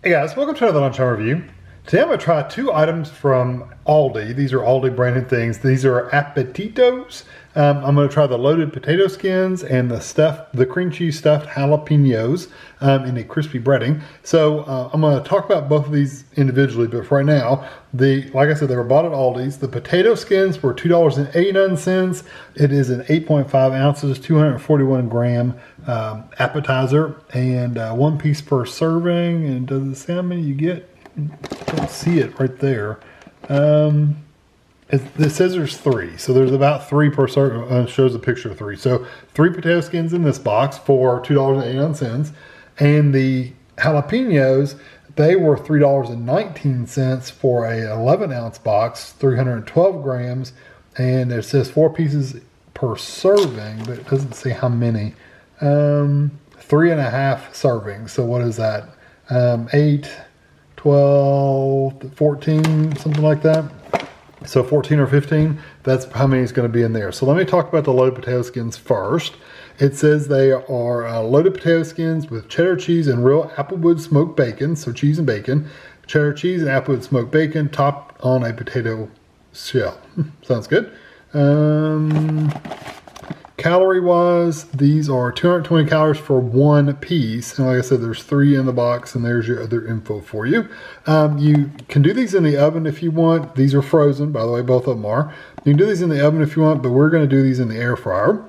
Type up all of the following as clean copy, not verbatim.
Hey guys, welcome to another Lunchtime review. Today I'm going to try two items from Aldi. These are Aldi branded things. These are Appetitos. I'm going to try the loaded potato skins and the cream cheese stuffed jalapenos in a crispy breading. So I'm going to talk about both of these individually, but for right now, like I said, they were bought at Aldi's. The potato skins were $2.89. It is an 8.5 ounces, 241 gram appetizer, and one piece per serving. And does it say how many you get? Don't see it right there. It says there's three, so there's about three per serving. Shows a picture of three. So 3 potato skins in this box for $2.89, and the jalapenos, they were $3.19 for a 11 ounce box, 312 grams, and it says 4 pieces per serving, but it doesn't say how many. 3.5 servings. So what is that? 8, 12, 14, something like that. So 14 or 15, that's how many is going to be in there. So let me talk about the loaded potato skins first. It says they are loaded potato skins with cheddar cheese and real applewood smoked bacon. So cheese and bacon, cheddar cheese and applewood smoked bacon topped on a potato shell. Sounds good. Calorie wise, these are 220 calories for one piece. And like I said, there's 3 in the box, and there's your other info for you. You can do these in the oven if you want. These are frozen, by the way, both of them are. You can do these in the oven if you want, but we're going to do these in the air fryer.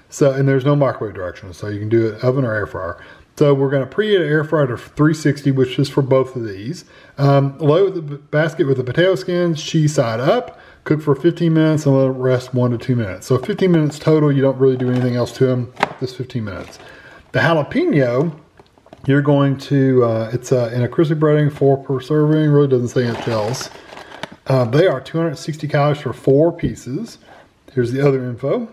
So, and there's no microwave directions, so you can do it oven or air fryer. So we're going to preheat an air fryer to 360, which is for both of these. Load the basket with the potato skins, cheese side up. Cook for 15 minutes and let it rest 1 to 2 minutes. So 15 minutes total. You don't really do anything else to them, just 15 minutes. The jalapeno, you're going to, it's in a crispy breading, 4 per serving. Really doesn't say much else. They are 260 calories for 4 pieces. Here's the other info.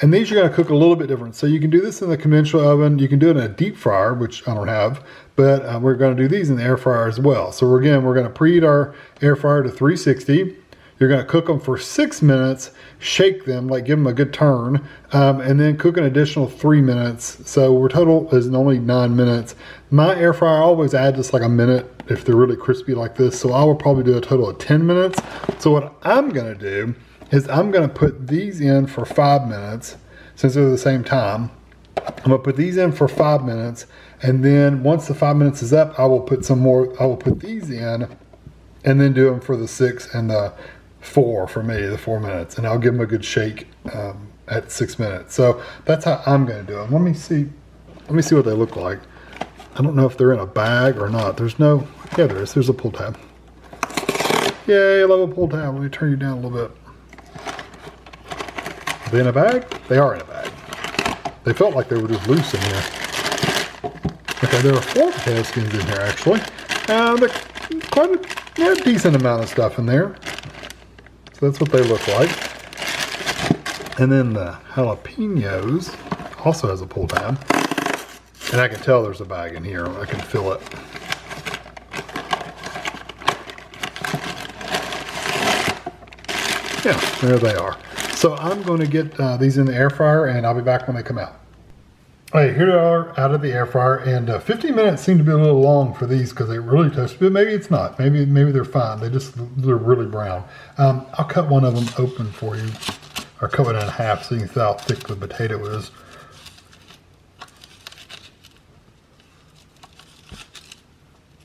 And these you're going to cook a little bit different. So you can do this in the conventional oven. You can do it in a deep fryer, which I don't have. But we're going to do these in the air fryer as well. So we're going to preheat our air fryer to 360. You're going to cook them for 6 minutes, shake them, like give them a good turn, and then cook an additional 3 minutes. So our total is only 9 minutes. My air fryer, I always add just like a minute if they're really crispy like this. So I will probably do a total of 10 minutes. So what I'm going to do is I'm going to put these in for 5 minutes, since they're the same time. I'm going to put these in for 5 minutes, and then once the 5 minutes is up, I will put these in, and then do them for the 6 and the 4 for me, the 4 minutes, and I'll give them a good shake at 6 minutes. So that's how I'm going to do them. Let me see what they look like. I don't know if they're in a bag or not. There's no, yeah, there is. There's a pull tab. Yay, I love a pull tab. Let me turn you down a little bit. Are they in a bag? They are in a bag. They felt like they were just loose in here. Okay, there are 4 potato skins in here actually. There's quite a decent amount of stuff in there. So that's what they look like. And then the jalapenos also has a pull tab. And I can tell there's a bag in here. I can feel it. Yeah, there they are. So I'm going to get these in the air fryer, and I'll be back when they come out. All right, here they are out of the air fryer, and 15 minutes seem to be a little long for these because they really toasted, but maybe it's not. Maybe they're fine. They're really brown. I'll cut one of them open for you, or cut it in half so you can see how thick the potato is.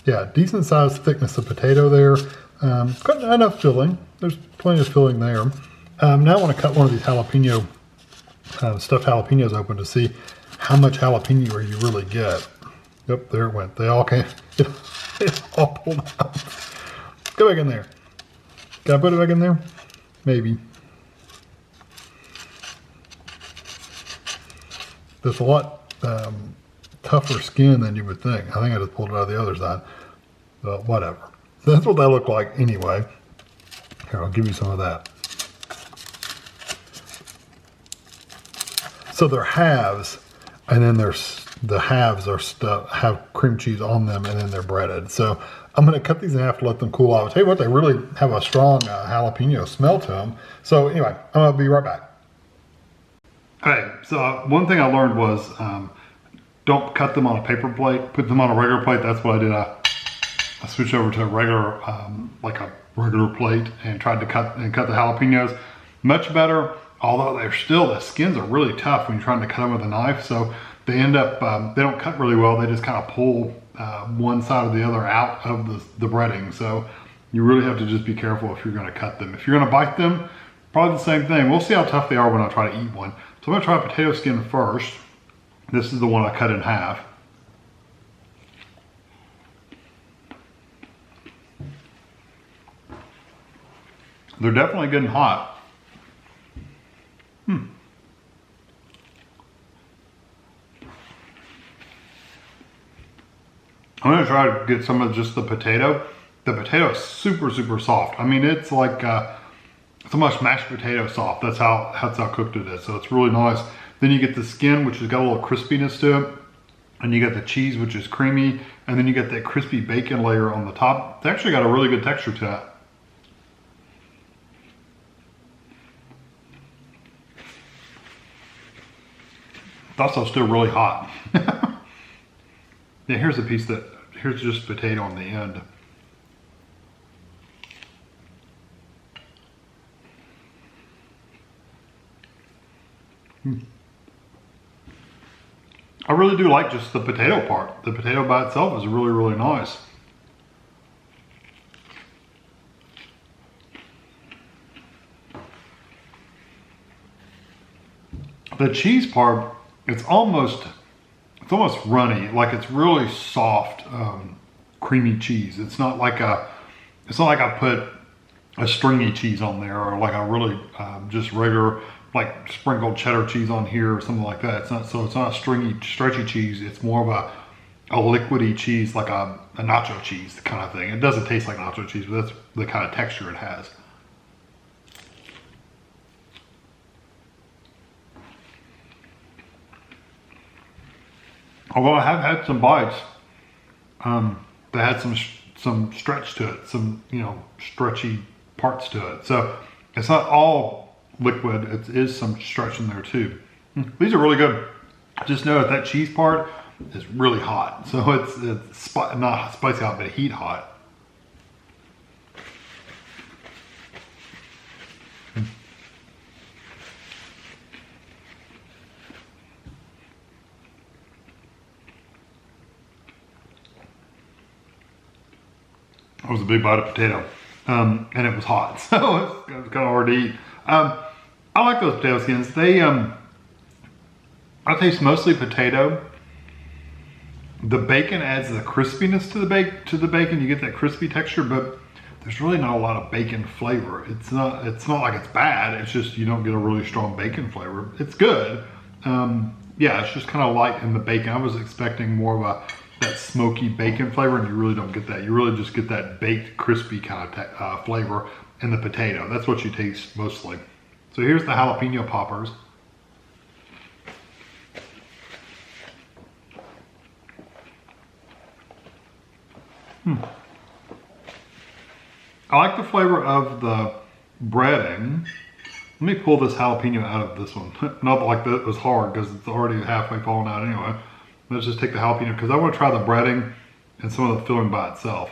Yeah, decent sized thickness of potato there. Got enough filling. There's plenty of filling there. Now I want to cut one of these jalapeno, stuffed jalapenos open to see how much jalapeno you really get. Yep, there it went. They all came. It all pulled out. Go back in there. Can I put it back in there? Maybe. There's a lot tougher skin than you would think. I think I just pulled it out of the other side. But whatever. So that's what they look like anyway. Here, I'll give you some of that. So they're halves. And then the halves have cream cheese on them, and then they're breaded. So I'm going to cut these in half to let them cool off. I'll tell you what, they really have a strong jalapeno smell to them. So anyway, I'm going to be right back. Okay, so one thing I learned was don't cut them on a paper plate. Put them on a regular plate. That's what I did. I I switched over to a regular, like a regular plate and tried to cut the jalapenos. Much better, although they're still, the skins are really tough when you're trying to cut them with a knife. So they end up, they don't cut really well. They just kind of pull one side or the other out of the breading. So you really have to just be careful if you're gonna cut them. If you're gonna bite them, probably the same thing. We'll see how tough they are when I try to eat one. So I'm gonna try potato skin first. This is the one I cut in half. They're definitely getting hot. I'm gonna try to get some of just the potato. The potato is super, super soft. I mean, it's like, it's almost mashed potato soft. That's how cooked it is. So it's really nice. Then you get the skin, which has got a little crispiness to it. And you get the cheese, which is creamy. And then you get that crispy bacon layer on the top. It's actually got a really good texture to it. It's also still really hot. Yeah, here's a piece here's just potato on the end. I really do like just the potato part. The potato by itself is really, really nice. The cheese part, it's almost runny, like it's really soft, creamy cheese. It's not like I put a stringy cheese on there, or like a really just regular, like sprinkled cheddar cheese on here or something like that. It's not stringy, stretchy cheese. It's more of a liquidy cheese, like a nacho cheese kind of thing. It doesn't taste like nacho cheese, but that's the kind of texture it has. Although I have had some bites that had some stretch to it, some, you know, stretchy parts to it. So it's not all liquid, it is some stretch in there too. These are really good. Just know that cheese part is really hot. So it's not spicy hot, but heat hot. It was a big bite of potato, and it was hot, so it was kind of hard to eat. I like those potato skins. They, I taste mostly potato. The bacon adds the crispiness to the bacon. You get that crispy texture, but there's really not a lot of bacon flavor. It's not like it's bad. It's just you don't get a really strong bacon flavor. It's good. Yeah, it's just kind of light in the bacon. I was expecting more of that smoky bacon flavor, and you really don't get that. You really just get that baked, crispy kind of flavor in the potato. That's what you taste mostly. So here's the jalapeno poppers. I like the flavor of the breading. Let me pull this jalapeno out of this one. Not like that it was hard, because it's already halfway fallen out anyway. Let's just take the jalapeno, because I want to try the breading and some of the filling by itself.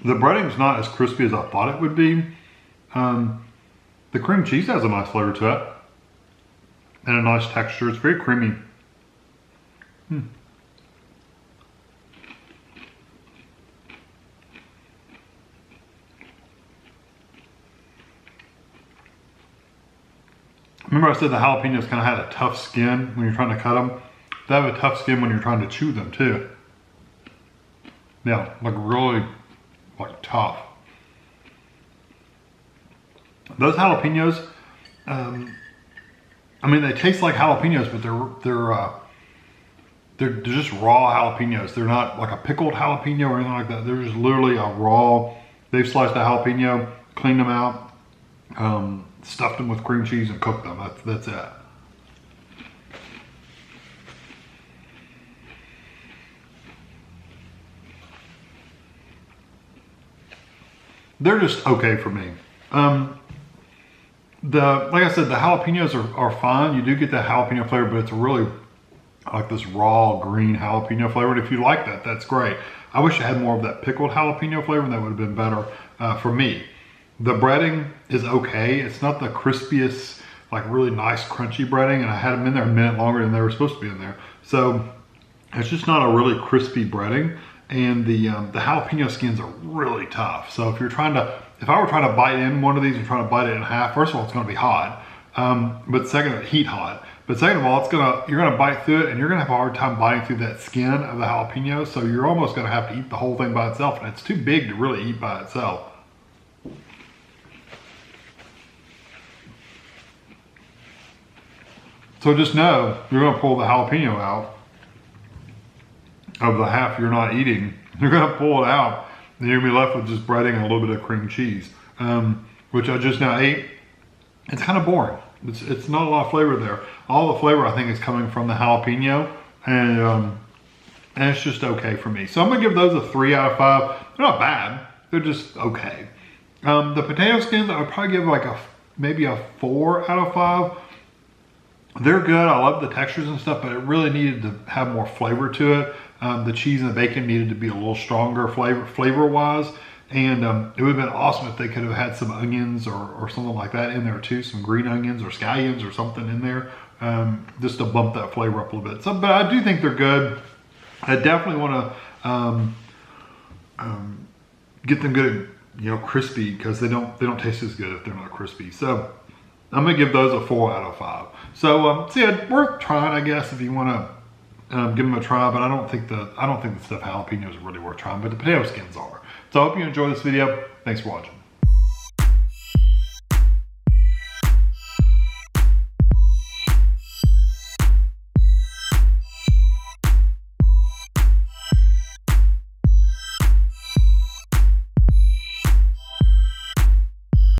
The breading's not as crispy as I thought it would be. The cream cheese has a nice flavor to it and a nice texture. It's very creamy. Remember I said the jalapenos kind of had a tough skin when you're trying to cut them? They have a tough skin when you're trying to chew them too. Yeah, like really like tough. Those jalapenos, I mean, they taste like jalapenos, but they're just raw jalapenos. They're not like a pickled jalapeno or anything like that. They're just literally a raw. They've sliced a jalapeno, cleaned them out, stuffed them with cream cheese, and cooked them. That's it. They're just okay for me. like I said, the jalapenos are fine. You do get the jalapeno flavor, but it's really like this raw green jalapeno flavor. And if you like that, that's great. I wish I had more of that pickled jalapeno flavor, and that would have been better for me. The breading is okay. It's not the crispiest, like really nice crunchy breading, and I had them in there a minute longer than they were supposed to be in there. So it's just not a really crispy breading, and the jalapeno skins are really tough. So if I were trying to bite in one of these and trying to bite it in half, first of all, it's gonna be hot, but second, heat hot. But second of all, you're gonna bite through it, and you're gonna have a hard time biting through that skin of the jalapeno, so you're almost gonna have to eat the whole thing by itself, and it's too big to really eat by itself. So just know, you're gonna pull the jalapeno out of the half you're not eating. You're gonna pull it out, and you're gonna be left with just breading and a little bit of cream cheese, which I just now ate. It's kind of boring. It's not a lot of flavor there. All the flavor, I think, is coming from the jalapeno, and it's just okay for me. So I'm gonna give those a 3 out of 5. They're not bad, they're just okay. The potato skins, I would probably give like maybe a 4 out of 5. They're good. I love the textures and stuff, but it really needed to have more flavor to it. The cheese and the bacon needed to be a little stronger flavor-wise. And it would have been awesome if they could have had some onions or something like that in there too. Some green onions or scallions or something in there, just to bump that flavor up a little bit. So, but I do think they're good. I definitely want to get them good, crispy, because they don't taste as good if they're not crispy. So I'm gonna give those a 4 out of 5. So, yeah, worth trying, I guess, if you want to give them a try. But I don't think the stuffed jalapenos are really worth trying. But the potato skins are. So I hope you enjoyed this video. Thanks for watching.